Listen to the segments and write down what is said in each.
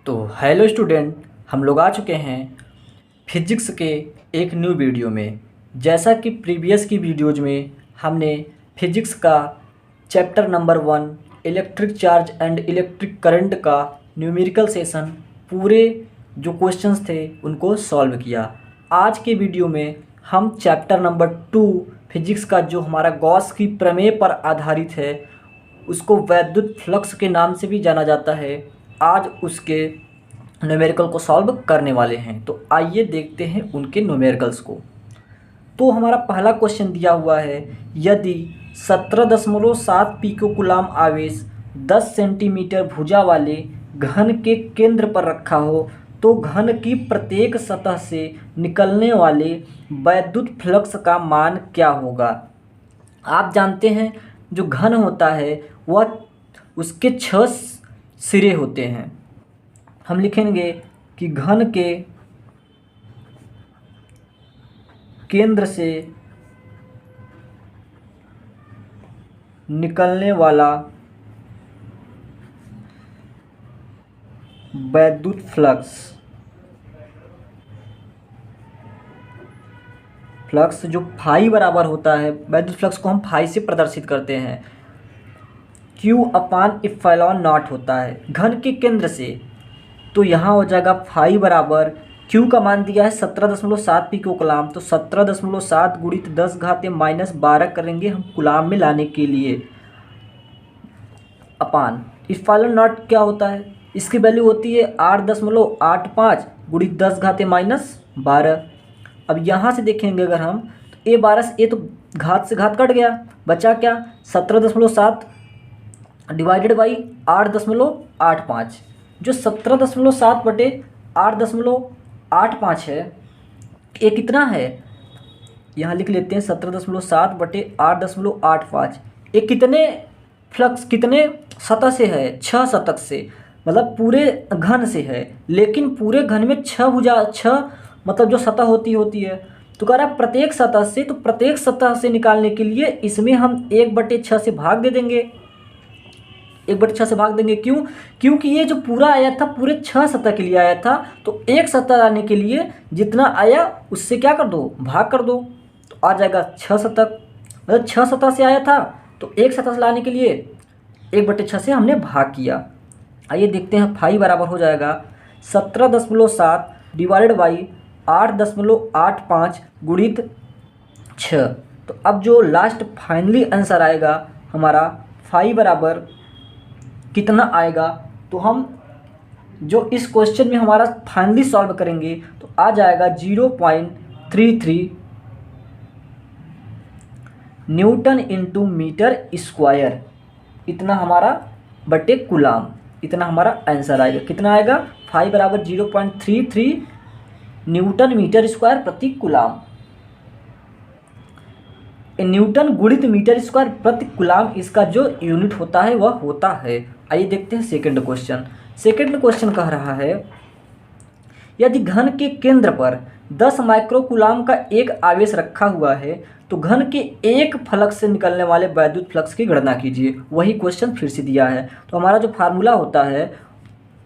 तो hello student, हम लोग आ चुके हैं फिजिक्स के एक न्यू वीडियो में। जैसा कि प्रीवियस की वीडियोज में हमने फिजिक्स का chapter number 1 electric charge and electric current का न्यूमेरिकल सेशन पूरे जो क्वेश्चंस थे उनको सॉल्व किया। आज के वीडियो में हम चैप्टर नंबर 2 फिजिक्स का जो हमारा गॉस की प्रमेय पर आधारित है, उसको वैद्युत फ्लक्स के नाम से भी जाना जाता है, आज उसके न्यूमेरिकल को सॉल्व करने वाले हैं। तो आइए देखते हैं उनके न्यूमेरिकल्स को। तो हमारा पहला क्वेश्चन दिया हुआ है, यदि 17.7 पिकोकुलाम आवेश 10 सेंटीमीटर भुजा वाले घन के केंद्र पर रखा हो तो घन की प्रत्येक सतह से निकलने वाले वैद्युत फ्लक्स का मान क्या होगा। आप जानते हैं जो घन होता है वह उसके 6 सिरे होते हैं। हम लिखेंगे कि घन के केंद्र से निकलने वाला वैद्युत फ्लक्स जो फाई बराबर होता है, वैद्युत फ्लक्स को हम फाई से प्रदर्शित करते हैं, Q अपान एप्सिलॉन नॉट होता है घन के केंद्र से। तो यहाँ हो जाएगा फाई बराबर Q का मान दिया है 17.7 पिको कलाम, तो 17.7 गुणित 10 घाते -12 करेंगे हम कुलाम में लाने के लिए, अपान एप्सिलॉन नॉट क्या होता है, इसकी वैल्यू होती है 8.85 गुणित 10 घाते -12। अब यहाँ से देखेंगे अगर हम तो A12 से A तो घात से घात कट गया, बचा क्या 17.7 डिवाइडेड बाई 8.85। जो 17.7 बटे 8.85 है, ये कितना है, यहाँ लिख लेते हैं 17.7 बटे 8.85। ये कितने फ्लक्स कितने सतह से है, 6 सतह से, मतलब पूरे घन से है। लेकिन पूरे घन में 6 मतलब जो सतह होती है, तो कह रहा है प्रत्येक सतह से, तो प्रत्येक सतह से निकालने के लिए इसमें हम 1/6 से भाग दे देंगे। 1/6 से भाग देंगे, क्यों? क्योंकि ये जो पूरा आया था पूरे 6 सतह के लिए आया था, तो एक सतह आने के लिए जितना आया उससे क्या कर दो, भाग कर दो, तो आ जाएगा 6 सतह। मतलब 6 सतह से आया था तो एक सतह से लाने के लिए 1/6 से हमने भाग किया। आइए देखते हैं, फाई बराबर हो जाएगा 17.7 डिवाइडेड बाई 8.85 गुणित 6। तो अब जो लास्ट फाइनली आंसर आएगा हमारा फाई बराबर कितना आएगा, तो हम जो इस क्वेश्चन में हमारा फाइनली सॉल्व करेंगे तो आ जाएगा 0.33 न्यूटन इंटू मीटर स्क्वायर। इतना हमारा बटे कुलाम, इतना हमारा आंसर आएगा। कितना आएगा, फाई बराबर 0.33 न्यूटन मीटर स्क्वायर प्रति कुलाम। न्यूटन गुणित मीटर स्क्वायर प्रति कुलाम, इसका जो यूनिट होता है वह होता है। आइए देखते हैं सेकंड क्वेश्चन। सेकंड क्वेश्चन कह रहा है, यदि घन के केंद्र पर 10 माइक्रोकुलाम का एक आवेश रखा हुआ है तो घन के एक फ्लक्स से निकलने वाले वैद्युत फ्लक्स की गणना कीजिए। वही क्वेश्चन फिर से दिया है। तो हमारा जो फार्मूला होता है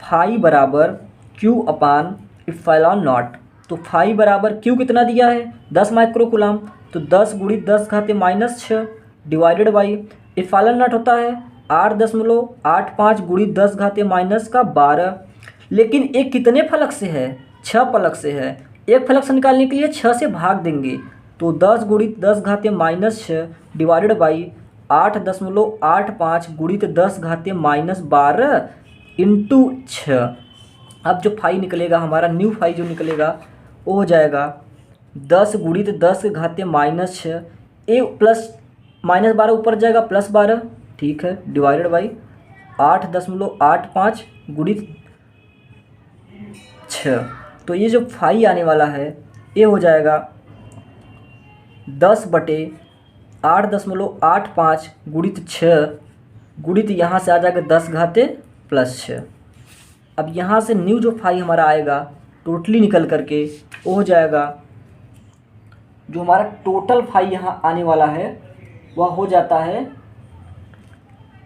फाई बराबर Q अपान एप्सिलॉन नॉट। तो फाई बराबर Q कितना दिया है 10 माइक्रोकुलाम, तो 10 गुणित 10 घाते -6 डिवाइडेड बाई एप्सिलॉन नॉट होता है 8.85 गुणित 10 घाते -12। लेकिन एक कितने फलक से है, 6 फलक से है। एक फलक से निकालने के लिए 6 से भाग देंगे, तो 10 गुणित 10 घाते -6 डिवाइडेड बाई 8.85 गुणित 10 घाते -12 इंटू 6। अब जो फाई निकलेगा हमारा, न्यू फाई जो निकलेगा वो हो जाएगा 10 गुणित 10 घाते -6, ए प्लस -12 ऊपर जाएगा +12, ठीक है, डिवाइडेड बाई 8.85 गुणित 6। तो ये जो फाई आने वाला है ये हो जाएगा 10 बटे 8.85 गुणित 6 गुणित यहाँ से आ जाएगा 10 घाते +6। अब यहाँ से न्यू जो फाई हमारा आएगा टोटली निकल करके वो हो जाएगा, जो हमारा टोटल फाई यहाँ आने वाला है वह हो जाता है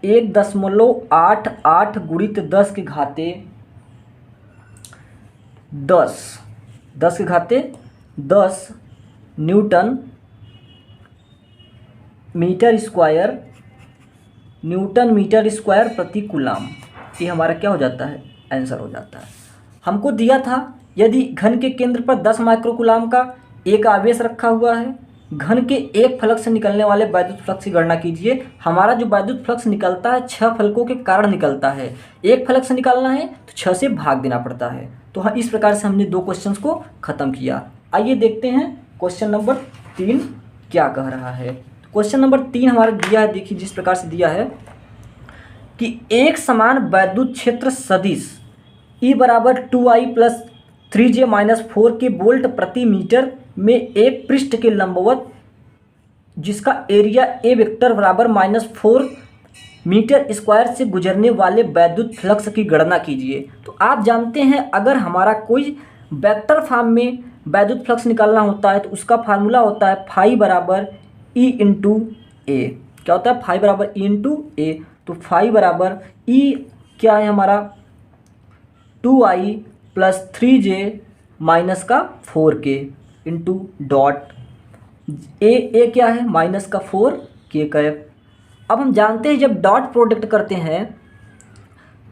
1.88 गुणित 10 के घाते 10 के घाते 10 न्यूटन मीटर स्क्वायर प्रति कूलाम। ये हमारा क्या हो जाता है, आंसर हो जाता है। हमको दिया था यदि घन के केंद्र पर 10 माइक्रोकूलाम का एक आवेश रखा हुआ है, घन के एक फलक से निकलने वाले वैद्युत फ्लक्स की गणना कीजिए। हमारा जो वैद्युत फ्लक्स निकलता है 6 फलकों के कारण निकलता है, एक फलक से निकालना है तो 6 से भाग देना पड़ता है। तो हाँ, इस प्रकार से हमने 2 क्वेश्चंस को ख़त्म किया। आइए देखते हैं क्वेश्चन नंबर 3 क्या कह रहा है। क्वेश्चन नंबर 3 हमारा दिया है, देखिए जिस प्रकार से दिया है कि एक समान वैद्युत क्षेत्र सदिश E बराबर 2I प्लस 3J माइनस 4 के वोल्ट प्रति मीटर में एक पृष्ठ के लंबवत जिसका एरिया A वेक्टर बराबर -4 मीटर स्क्वायर से गुजरने वाले वैद्युत फ्लक्स की गणना कीजिए। तो आप जानते हैं अगर हमारा कोई वेक्टर फॉर्म में वैद्युत फ्लक्स निकालना होता है तो उसका फार्मूला होता है फाई बराबर E इंटू ए। क्या होता है, फाई बराबर E इंटू ए। तो फाई बराबर E क्या है हमारा 2I प्लस 3J माइनस का 4K इंटू डॉट ए क्या है माइनस का 4K कैप। अब हम जानते हैं जब डॉट प्रोडक्ट करते हैं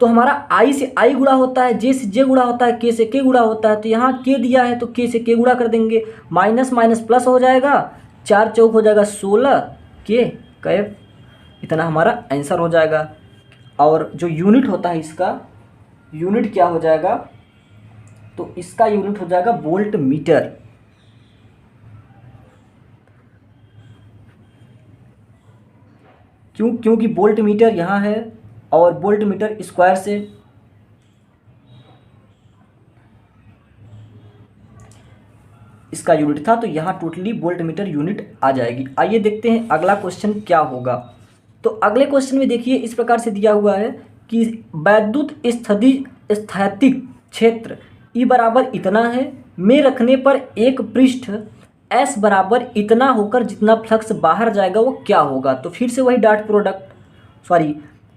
तो हमारा I से I गुणा होता है, J से J गुणा होता है, K से K गुणा होता है। तो यहाँ K दिया है तो K से K गुणा कर देंगे, माइनस माइनस प्लस हो जाएगा, 4 चौक हो जाएगा 16K कैप। इतना हमारा आंसर हो जाएगा। और जो यूनिट होता है इसका यूनिट क्या हो जाएगा, तो इसका यूनिट हो जाएगा वोल्ट मीटर। क्योंकि वोल्ट मीटर यहाँ है और वोल्ट मीटर स्क्वायर से इसका यूनिट था, तो यहाँ टोटली वोल्ट मीटर यूनिट आ जाएगी। आइए देखते हैं अगला क्वेश्चन क्या होगा। तो अगले क्वेश्चन में देखिए इस प्रकार से दिया हुआ है कि वैद्युत स्थैतिक क्षेत्र E बराबर इतना है में रखने पर एक पृष्ठ S बराबर इतना होकर जितना फ्लक्स बाहर जाएगा वो क्या होगा। तो फिर से वही डॉट प्रोडक्ट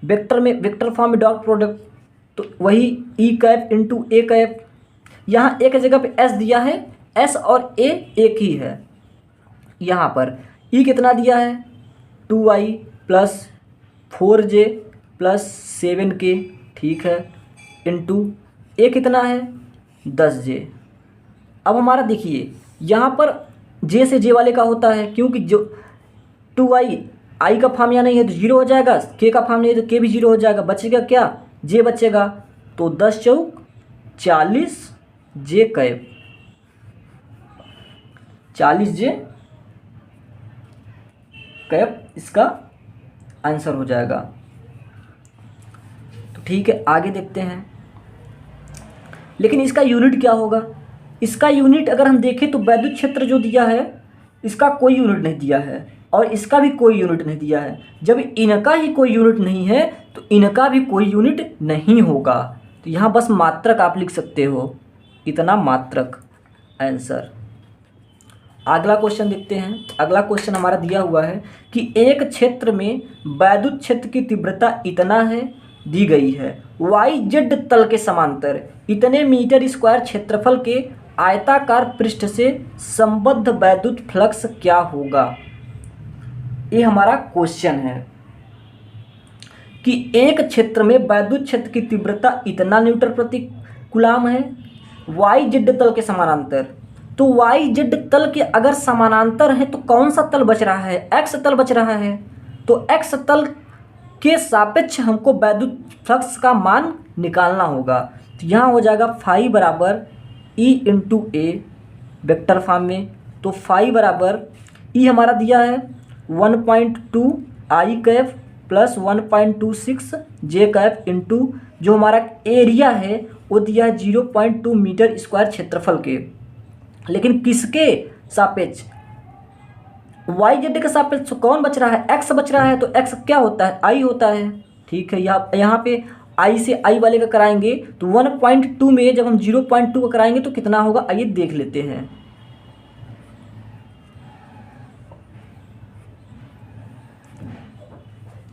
वेक्टर फॉर्म में डॉट प्रोडक्ट, तो वही E cap into A cap. यहाँ एक जगह पे S दिया है, S और A एक ही है। यहाँ पर E कितना दिया है 2I plus 4J plus 7K, ठीक है, इंटू A कितना है 10J। अब हमारा देखिए यहाँ पर J से J वाले का होता है, क्योंकि जो 2I I का फॉर्म यहाँ नहीं है तो 0 हो जाएगा, K का फॉर्म नहीं है तो K भी 0 हो जाएगा, बचेगा क्या J बचेगा। तो 10 चौक 40 J कैप, 40 J कैप इसका आंसर हो जाएगा। तो ठीक है, आगे देखते हैं। लेकिन इसका यूनिट क्या होगा, इसका यूनिट अगर हम देखें तो वैद्युत क्षेत्र जो दिया है इसका कोई यूनिट नहीं दिया है और इसका भी कोई यूनिट नहीं दिया है। जब इनका ही कोई यूनिट नहीं है तो इनका भी कोई यूनिट नहीं होगा। तो यहाँ बस मात्रक आप लिख सकते हो, इतना मात्रक आंसर। अगला क्वेश्चन देखते हैं। अगला क्वेश्चन हमारा दिया हुआ है कि एक क्षेत्र में वैद्युत क्षेत्र की तीव्रता इतना है दी गई है, YZ तल के समांतर इतने मीटर स्क्वायर क्षेत्रफल के आयताकार पृष्ठ से संबद्ध वैद्युत फ्लक्स क्या होगा। ये हमारा क्वेश्चन है कि एक क्षेत्र में वैद्युत क्षेत्र की तीव्रता इतना न्यूटन प्रति कूलाम है YZ तल के समानांतर। तो YZ तल के अगर समानांतर है तो कौन सा तल बच रहा है, X तल बच रहा है। तो X तल के सापेक्ष हमको वैद्युत फ्लक्स का मान निकालना होगा। तो यहाँ हो जाएगा फाई बराबर E इंटू ए वेक्टर फॉर्म में। तो फाई बराबर E हमारा दिया है 1.2 I cap plus 1.26 J cap into जो हमारा एरिया है वो दिया है 0.2 मीटर स्क्वायर क्षेत्रफल के। लेकिन किसके सापेक्ष, YZ के सापेक्ष कौन बच रहा है, X बच रहा है। तो X क्या होता है, I होता है, ठीक है। यहाँ पे I से I वाले का कराएंगे तो 1.2 में जब हम 0.2 का कराएंगे तो कितना होगा, आइए देख लेते हैं।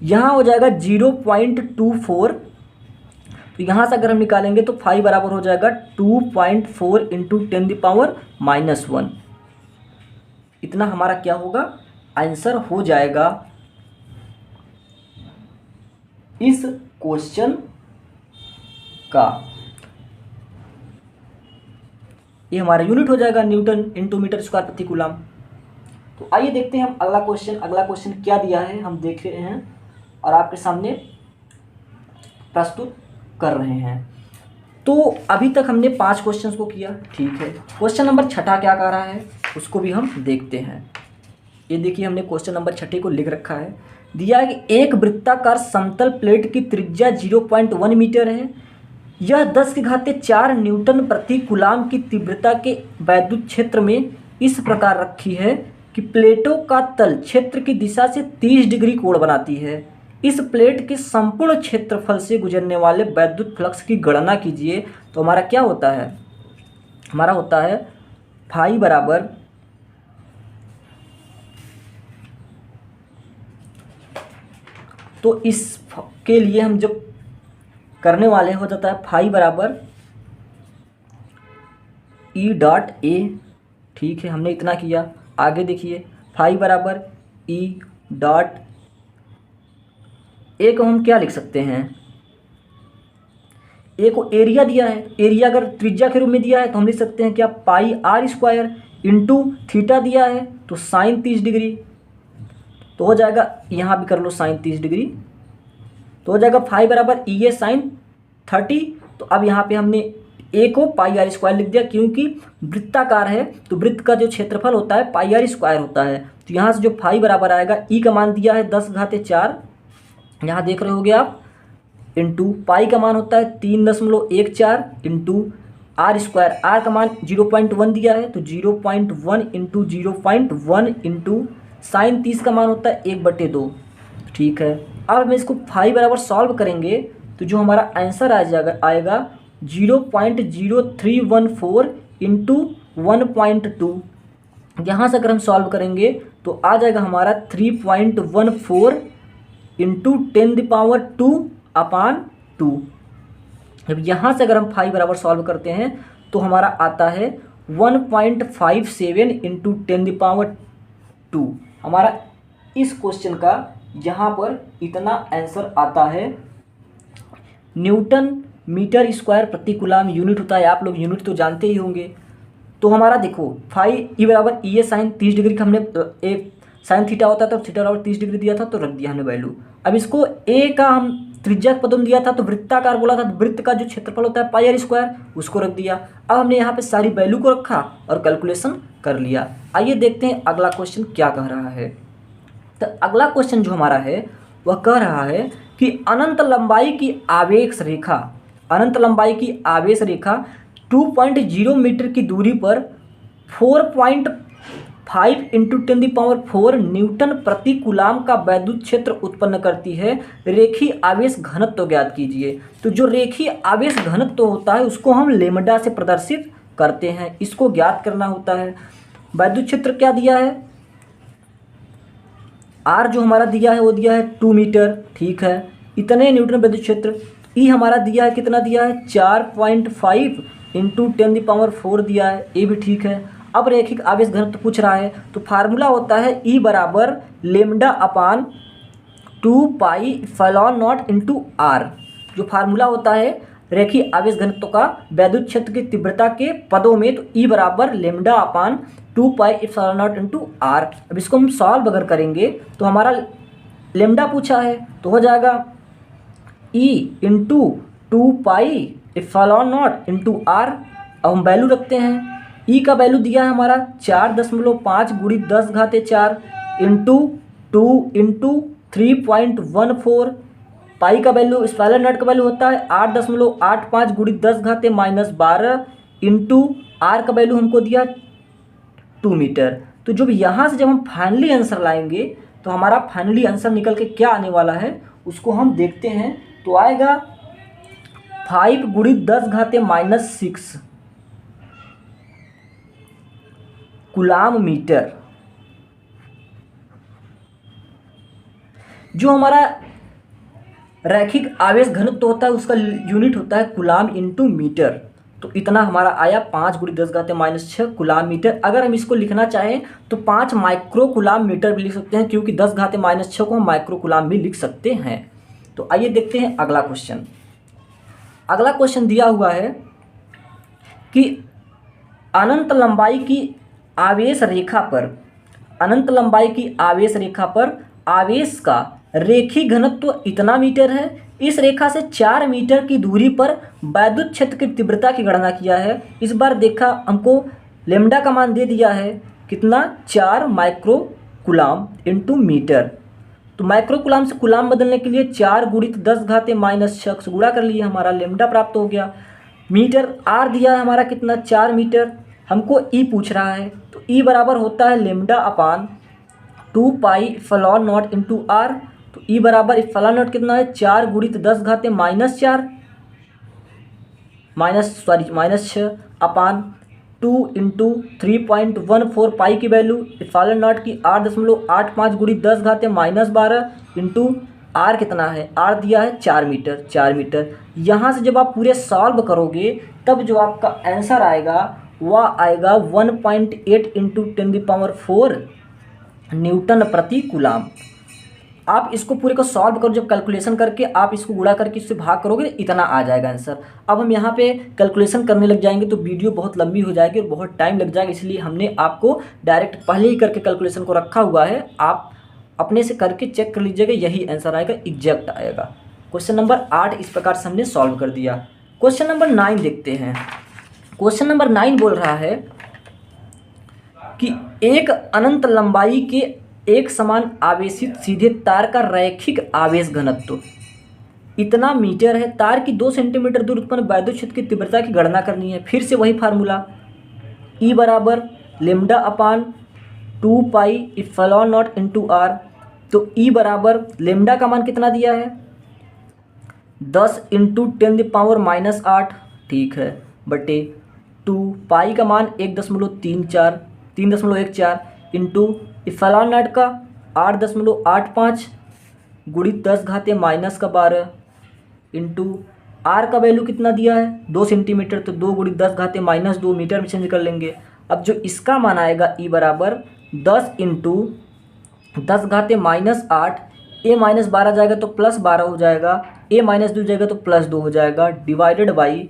यहाँ हो जाएगा 0.24 तो यहाँ से अगर हम निकालेंगे तो फाई बराबर हो जाएगा 2.4 इंटू 10⁻⁻1। इतना हमारा क्या होगा, आंसर हो जाएगा इस क्वेश्चन का। ये हमारा यूनिट हो जाएगा न्यूटन इंटू मीटर स्क्वायर प्रति कूलम। तो आइए देखते हैं हम अगला क्वेश्चन। अगला क्वेश्चन क्या दिया है हम देख रहे हैं और आपके सामने प्रस्तुत कर रहे हैं। तो अभी तक हमने 5 क्वेश्चंस को किया, ठीक है। क्वेश्चन नंबर 6 क्या कह रहा है उसको भी हम देखते हैं। ये देखिए हमने क्वेश्चन नंबर 6 को लिख रखा है। दिया है कि एक वृत्ताकार समतल प्लेट की त्रिज्या 0.1 मीटर है। यह 10⁻⁴ न्यूटन प्रति कूलम की तीव्रता के वैद्युत क्षेत्र में इस प्रकार रखी है कि प्लेटों का तल क्षेत्र की दिशा से 30 डिग्री कोण बनाती है। इस प्लेट के संपूर्ण क्षेत्रफल से गुजरने वाले वैद्युत फ्लक्स की गणना कीजिए। तो हमारा क्या होता है, हमारा होता है फाई बराबर तो इसके लिए हम जब करने वाले हो जाता है फाई बराबर ई डॉट ए, ठीक है। हमने इतना किया। आगे देखिए फाई बराबर ई डॉट ए को हम क्या लिख सकते हैं, ए को एरिया दिया है। एरिया अगर त्रिज्या के रूप में दिया है तो हम लिख सकते हैं क्या, पाई आर स्क्वायर इंटू थीटा दिया है तो साइन 30 डिग्री। तो हो जाएगा, यहाँ भी कर लो साइन 30 डिग्री। तो हो जाएगा फाई बराबर ई ए साइन 30। तो अब यहाँ पे हमने ए को पाई आर स्क्वायर लिख दिया, क्योंकि वृत्ताकार है तो वृत्त का जो क्षेत्रफल होता है पाई आर स्क्वायर होता है। तो यहाँ से जो फाई बराबर आएगा, ई का मान दिया है 10⁻⁴, यहाँ देख रहे होगे आप, इंटू पाई का मान होता है 3.14 इंटू आर स्क्वायर। आर का मान 0.1 दिया है तो 0.1 इंटू 0.1 इंटू साइन 30 का मान होता है 1/2, ठीक है। अब हम इसको फाई बराबर सॉल्व करेंगे तो जो हमारा आंसर आ जाएगा आएगा 0.0314 इंटू 1.2। यहाँ से अगर हम सॉल्व करेंगे तो आ जाएगा हमारा 3.14 इंटू 10⁻²/2। अब यहाँ से अगर हम फाई बराबर सॉल्व करते हैं तो हमारा आता है 1.57 इंटू 10⁻²। हमारा इस क्वेश्चन का यहाँ पर इतना आंसर आता है। न्यूटन मीटर स्क्वायर प्रति कूलम यूनिट होता है, आप लोग यूनिट तो जानते ही होंगे। तो हमारा देखो फाई ई बराबर ई ए साइन 30 डिग्री का हमने एक साइन थीटा होता था तो थीटा बराबर 30 डिग्री दिया था तो रख दिया हमने वैल्यू। अब इसको ए का हम त्रिज्या पदम दिया था तो वृत्ताकार बोला था, तो वृत्त का जो क्षेत्रफल होता है पाई आर स्क्वायर उसको रख दिया। अब हमने यहाँ पे सारी वैल्यू को रखा और कैलकुलेशन कर लिया। आइए देखते हैं अगला क्वेश्चन क्या कह रहा है। तो अगला क्वेश्चन जो हमारा है वह कह रहा है कि अनंत लंबाई की आवेश रेखा, अनंत लंबाई की आवेश रेखा 2.0 मीटर की दूरी पर 4.5 इंटू 10⁻⁴ न्यूटन प्रति कूलम का वैद्युत क्षेत्र उत्पन्न करती है। रेखीय आवेश घनत्व ज्ञात कीजिए। तो जो रेखीय आवेश घनत्व होता है उसको हम लेमडा से प्रदर्शित करते हैं, इसको ज्ञात करना होता है। वैद्युत क्षेत्र क्या दिया है, आर जो हमारा दिया है वो दिया है 2 मीटर, ठीक है। इतने न्यूटन वैद्युत क्षेत्र। ई हमारा दिया है, कितना दिया है 4.5 इंटू 10⁻⁴ दिया है, ये भी ठीक है। अब रैखिक आवेश घनत्व पूछ रहा है तो फार्मूला होता है ई बराबर lambda upon 2 pi epsilon naught into R. जो फार्मूला होता है रेखीय आवेश घनत्व का वैद्युत क्षेत्र की तीव्रता के पदों में, तो ई बराबर lambda upon 2 pi epsilon naught into R. अब इसको हम सॉल्व अगर करेंगे तो हमारा लेमडा पूछा है तो हो जाएगा E into 2 pi epsilon naught into R. अब हम वैल्यू रखते हैं। ई का वैल्यू दिया है हमारा 4.5 गुणी 10⁻⁴ इंटू 2 इंटू 3.14। पाई का वैल्यू, एप्सिलॉन नॉट का वैल्यू होता है 8.85 गुणी 10⁻⁻12 इंटू आर का वैल्यू हमको दिया 2 मीटर। तो जब यहाँ से जब हम फाइनली आंसर लाएंगे तो हमारा फाइनली आंसर निकल के क्या आने वाला है उसको हम देखते हैं। तो आएगा 5 गुणी 10⁻⁻6 कूलम मीटर। जो हमारा रैखिक आवेश घनत्व होता है उसका यूनिट होता है कूलाम इंटू मीटर। तो इतना हमारा आया 5 × 10⁻⁶ कूलाम मीटर। अगर हम इसको लिखना चाहें तो 5 माइक्रो कूलाम मीटर भी लिख सकते हैं, क्योंकि 10⁻⁶ को हम माइक्रो कूलाम भी लिख सकते हैं। तो आइए देखते हैं अगला क्वेश्चन। अगला क्वेश्चन दिया हुआ है कि अनंत लंबाई की आवेश रेखा पर, अनंत लंबाई की आवेश रेखा पर आवेश का रेखीय घनत्व इतना मीटर है। इस रेखा से 4 मीटर की दूरी पर वैद्युत क्षेत्र की तीव्रता की गणना किया है। इस बार देखा हमको लेमडा का मान दे दिया है कितना, 4 माइक्रो कूलाम इंटू मीटर। तो माइक्रो कूलाम से कूलाम बदलने के लिए 4 × 10⁻⁶ से गुणा कर लिए, हमारा लेमडा प्राप्त हो गया। मीटर आर दिया है हमारा कितना, 4 मीटर। हमको ई पूछ रहा है, तो ई बराबर होता है lambda upon 2 pi epsilon naught into R. तो ई बराबर एप्सिलॉन नॉट कितना है, 4 × 10⁻⁻⁴ -6 अपान 2 × 3.14 पाई की वैल्यू एप्सिलॉन नॉट की 8.85 × 10⁻12 इंटू आर कितना है, आर दिया है 4 मीटर, 4 मीटर। यहाँ से जब आप पूरे सॉल्व करोगे तब जो आपका आंसर आएगा वह आएगा 1.8 × 10⁴ न्यूटन प्रति कूलाम। आप इसको पूरे को सॉल्व करो, जब कैलकुलेशन करके आप इसको गुणा करके इससे भाग करोगे इतना आ जाएगा आंसर। अब हम यहाँ पे कैलकुलेशन करने लग जाएंगे तो वीडियो बहुत लंबी हो जाएगी और बहुत टाइम लग जाएगा, इसलिए हमने आपको डायरेक्ट पहले ही करके कैलकुलेशन को रखा हुआ है। आप अपने से करके चेक कर लीजिएगा, यही आंसर आएगा, एग्जैक्ट आएगा। क्वेश्चन नंबर 8 इस प्रकार से हमने सॉल्व कर दिया। क्वेश्चन नंबर 9 देखते हैं। क्वेश्चन नंबर 9 बोल रहा है कि एक अनंत लंबाई के एक समान आवेशित सीधे तार का रैखिक आवेश घनत्व इतना मीटर है। तार की 2 सेंटीमीटर दूर उत्पन्न वैद्युत क्षेत्र की तीव्रता की गणना करनी है। फिर से वही फार्मूला, ई बराबर lambda upon 2 pi epsilon naught into R. तो ई बराबर लेमडा का मान कितना दिया है, 10 × 10⁻⁻8, ठीक है, बटे 2 पाई का मान 3.14 इंटू एप्सिलॉन नॉट का 8.85 × 10⁻12 इंटू आर का वैल्यू कितना दिया है, 2 सेंटीमीटर, तो 2 × 10⁻² मीटर में चेंज कर लेंगे। अब जो इसका मान आएगा ई बराबर 10 × 10⁻8, ए -12 जाएगा तो +12 हो जाएगा, ए -2 जाएगा तो +2 हो जाएगा, डिवाइडेड बाई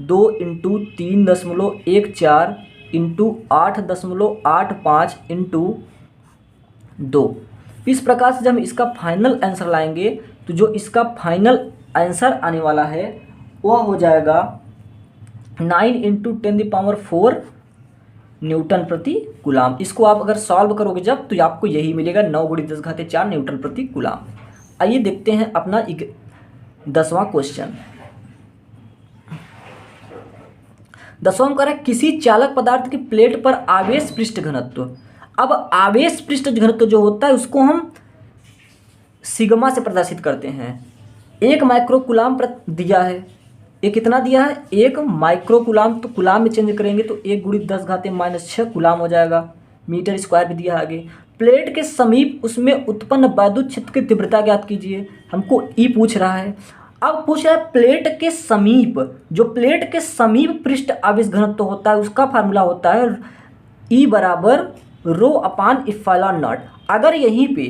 2 × 3.14 इंटू 8.85 इंटू 2। इस प्रकार से जब हम इसका फाइनल आंसर लाएंगे तो जो इसका फाइनल आंसर आने वाला है वह हो जाएगा 9 × 10⁴ न्यूटन प्रति कूलाम। इसको आप अगर सॉल्व करोगे जब तो आपको यही मिलेगा, 9 × 10⁻4 न्यूटन प्रति कूलाम। आइए देखते हैं अपना 10वां क्वेश्चन। 10वां कह रहा है किसी चालक पदार्थ की प्लेट पर आवेश पृष्ठ घनत्व। अब आवेश पृष्ठ घनत्व जो होता है उसको हम सिग्मा से प्रदर्शित करते हैं। 1 माइक्रो कूलाम दिया है, ये कितना दिया है, 1 माइक्रो कूलाम। तो कूलाम में चेंज करेंगे तो 1 × 10⁻⁶ कूलाम हो जाएगा। मीटर स्क्वायर भी दिया है आगे। प्लेट के समीप उसमें उत्पन्न वैद्युत क्षेत्र की तीव्रता ज्ञात कीजिए, हमको ई पूछ रहा है। अब पूछ रहा है प्लेट के समीप, जो प्लेट के समीप पृष्ठ आवेश घनत्व होता है उसका फार्मूला होता है ई बराबर ρ/एप्सिलॉन नॉट। अगर यहीं पे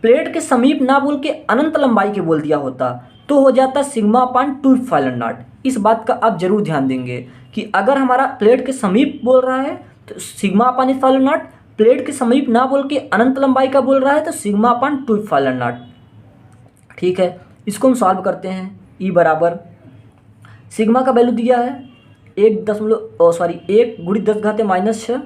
प्लेट के समीप ना बोल के अनंत लंबाई के बोल दिया होता तो हो जाता σ/2 एप्सिलॉन नॉट। इस बात का आप जरूर ध्यान देंगे कि अगर हमारा प्लेट के समीप बोल रहा है तो σ/2 एप्सिलॉन नॉट, प्लेट के समीप ना बोल के अनंत लंबाई का बोल रहा है तो σ/2 एप्सिलॉन नॉट। ठीक है, इसको हम सॉल्व करते हैं। ई बराबर सिग्मा का वैल्यू दिया है 1 × 10⁻⁻6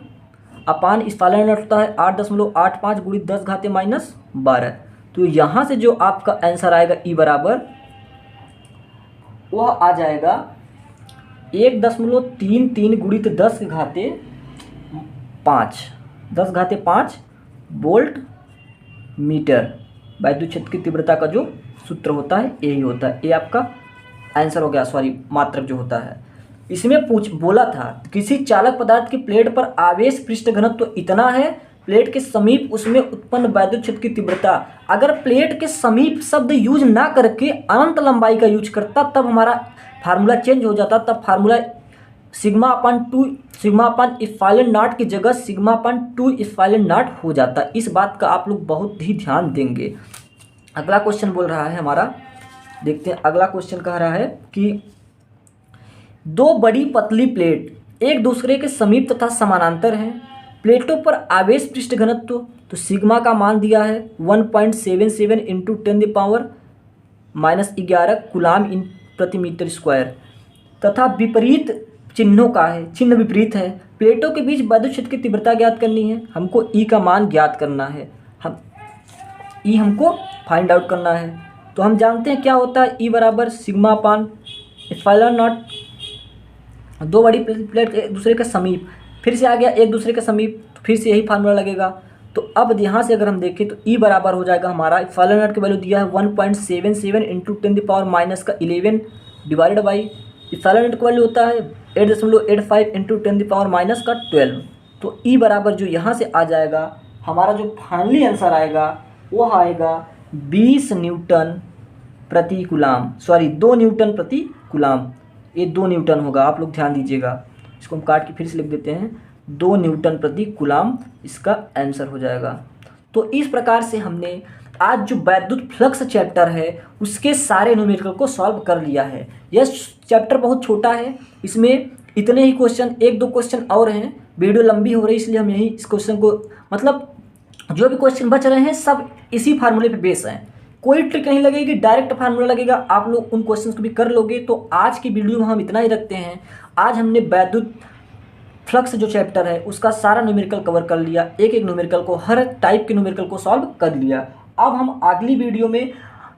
अपान एप्सिलॉन नॉट होता है 8.85 × 10⁻12। तो यहाँ से जो आपका आंसर आएगा ई बराबर वह आ जाएगा 1.33 × 10⁵ वोल्ट मीटर। वैद्युत क्षेत्र की तीव्रता का जो सूत्र होता है यही होता है। ये आपका आंसर हो गया, मात्रक जो होता है। इसमें बोला था किसी चालक पदार्थ की प्लेट पर आवेश पृष्ठ घनत्व इतना है प्लेट के समीप उसमें उत्पन्न वैद्युत क्षेत्र की तीव्रता। अगर प्लेट के समीप शब्द यूज ना करके अनंत लंबाई का यूज करता तब हमारा फार्मूला चेंज हो जाता। तब फार्मूला सिग्मा अपन इफाइलन नॉट की जगह सिग्मा अपन 2 इफाइलन नॉट हो जाता। इस बात का आप लोग बहुत ही ध्यान देंगे। अगला क्वेश्चन बोल रहा है हमारा, देखते हैं अगला क्वेश्चन कह रहा है कि दो बड़ी पतली प्लेट एक दूसरे के समीप तथा समानांतर हैं। प्लेटों पर आवेश पृष्ठ घनत्व तो सिग्मा का मान दिया है 1.77 इंटू 10⁻⁻11 कूलाम इन प्रति मीटर स्क्वायर तथा विपरीत चिन्हों का है, चिन्ह विपरीत है। प्लेटों के बीच वैद्युत क्षेत्र की तीव्रता ज्ञात करनी है। हमको ई का मान ज्ञात करना है, हमको फाइंड आउट करना है। तो हम जानते हैं क्या होता है, ई बराबर सिग्मा अपान इफाइलन नॉट। दो बड़ी प्लेट एक दूसरे के समीप, फिर से आ गया एक दूसरे के समीप, तो फिर से यही फार्मूला लगेगा। तो अब यहाँ से अगर हम देखें तो ई बराबर हो जाएगा हमारा, इफाइलन नॉट की वैल्यू दिया है 1.77 इंटू 10⁻⁻11 डिवाइडेड बाई इफाइलन नॉट की वैल्यू होता है 8.85 इंटू 10⁻12। तो ई बराबर जो यहाँ से आ जाएगा, हमारा जो फाइनली आंसर आएगा वो आएगा 20 न्यूटन प्रति कूलाम, सॉरी 2 न्यूटन प्रति कूलाम। ये 2 न्यूटन होगा, आप लोग ध्यान दीजिएगा। इसको हम काट के फिर से लिख देते हैं, 2 न्यूटन प्रति कूलाम इसका आंसर हो जाएगा। तो इस प्रकार से हमने आज जो वैद्युत फ्लक्स चैप्टर है उसके सारे न्यूमेरिकल को सॉल्व कर लिया है। यह चैप्टर बहुत छोटा है, इसमें इतने ही क्वेश्चन, 1-2 क्वेश्चन और हैं। वीडियो लंबी हो रही है इसलिए हम यही इस क्वेश्चन को, मतलब जो भी क्वेश्चन बच रहे हैं सब इसी फार्मूले पे बेस हैं। कोई ट्रिक नहीं लगेगी, डायरेक्ट फार्मूला लगेगा, आप लोग उन क्वेश्चंस को भी कर लोगे। तो आज की वीडियो में हम इतना ही रखते हैं। आज हमने वैद्युत फ्लक्स जो चैप्टर है उसका सारा न्यूमेरिकल कवर कर लिया, एक एक न्यूमेरिकल को, हर टाइप के न्यूमेरिकल को सॉल्व कर लिया। अब हम अगली वीडियो में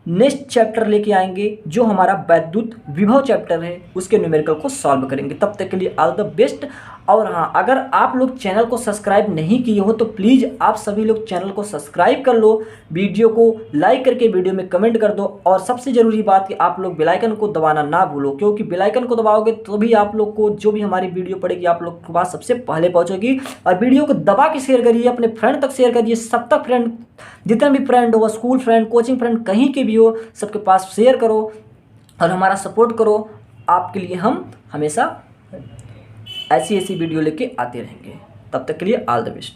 नेक्स्ट चैप्टर लेके आएंगे जो हमारा वैद्युत विभव चैप्टर है, उसके न्यूमेरिकल को सॉल्व करेंगे। तब तक के लिए ऑल द बेस्ट। और हाँ, अगर आप लोग चैनल को सब्सक्राइब नहीं किए हो तो प्लीज़ आप सभी लोग चैनल को सब्सक्राइब कर लो, वीडियो को लाइक करके वीडियो में कमेंट कर दो। और सबसे ज़रूरी बात कि आप लोग बेल आइकन को दबाना ना भूलो, क्योंकि बेल आइकन को दबाओगे तो भी आप लोग को जो भी हमारी वीडियो पड़ेगी आप लोग के पास सबसे पहले पहुँचेगी। और वीडियो को दबा के शेयर करिए, अपने फ्रेंड तक शेयर करिए, सब तक फ्रेंड, जितने भी फ्रेंड हो, स्कूल फ्रेंड, कोचिंग फ्रेंड, कहीं के भी हो, सबके पास शेयर करो और हमारा सपोर्ट करो। आपके लिए हम हमेशा ऐसी वीडियो लेके आते रहेंगे। तब तक के लिए ऑल द बेस्ट।